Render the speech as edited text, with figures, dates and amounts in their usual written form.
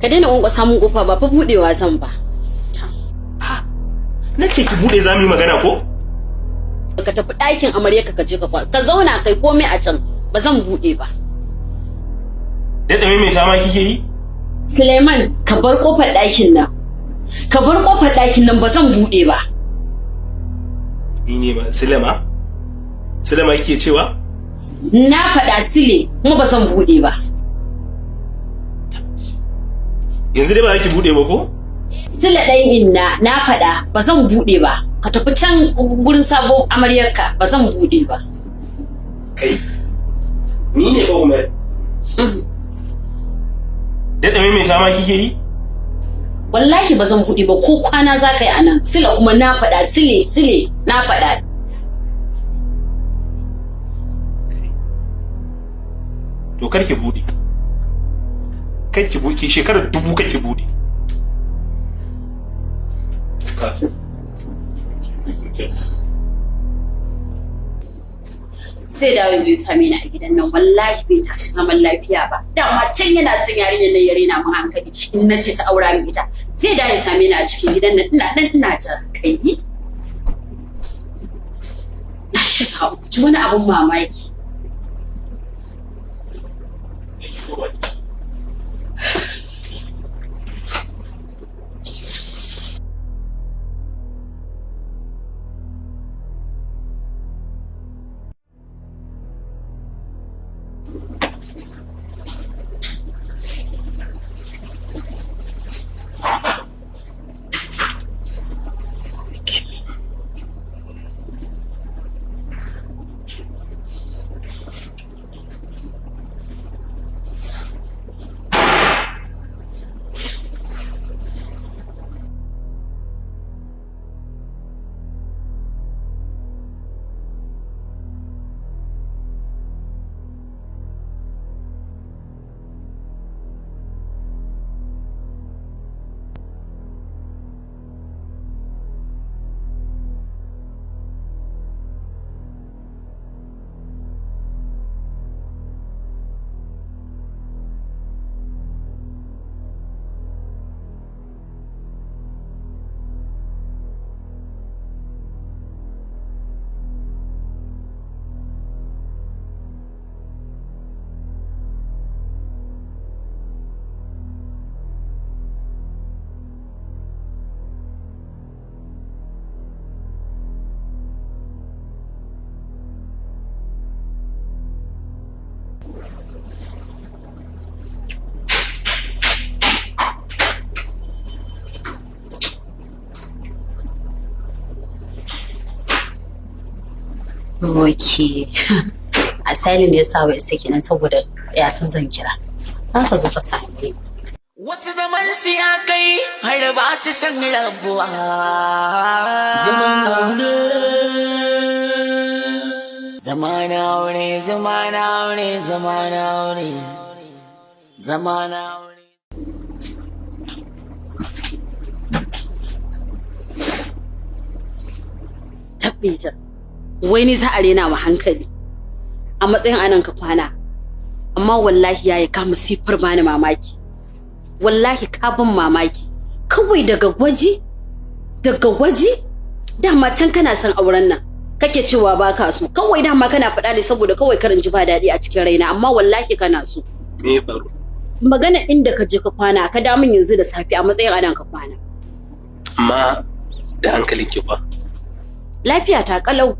Ka daina ƙwanƙwasa mun kofa ba fa budewa zan ba. Nake ki bude zamu yi magana ko? Ka tafi ɗakin amarya ka je ka zauna kai komai a can ba zan bude ba. Daɗa maimaita ma kike yi? Suleiman, ka bar kofar ɗakin nan. Ka bar kofar ɗakin nan ba zan bude ba. Ni ne ba Sulema? Sulema kike cewa? Na faɗa Sule kuma ba zan bude ba. Yanzu dai ba ki bude ba ko? Sule ɗai inna na faɗa ba zan bude ba. Ka tafi can gurin sabo amaryarka ba zan bude ba. Kai. Ni ne ba Umar. Daɗa maimaita ma kike yi? Wallahi ba zan buɗe ba ko kwana za ka yi a nan. Sila kuma na faɗa Sile na faɗa. To kar ki buɗe. Kar ki buɗe shekarar 1000 kar ki buɗe. Sai da zai same ni a gidan nan wallahi bai tashi zaman lafiya ba. Dama can yana son yarinyar nan ya rena mun hankali in na ce ta aura min ita. Sai da ya same ni a cikin gidan nan ina jira kai. Na shiga ji wani abun mamaki. Okay. A silent ya sa wai sai kenan saboda ya san zan kira. Haka zo ka same ni. Wasu zaman su ya kai har ba su san rabuwa. Zaman aure. Zaman aure, zaman aure, zaman aure. Zaman aure. Tabbija. Wai ni za a rena wa hankali a matsayin anan ka kwana amma wallahi yayi ka musifar bani mamaki wallahi ka bin mamaki kawai daga gwaji dama can kana son auren nan kake cewa baka so kawai dama kana faɗa ne saboda kawai karin ji ba daɗi a cikin raina amma wallahi kana so me ya faru magana inda ka je ka kwana ka da min yanzu da safi a matsayin anan ka kwana amma da hankalin ki ba lafiya ta kalau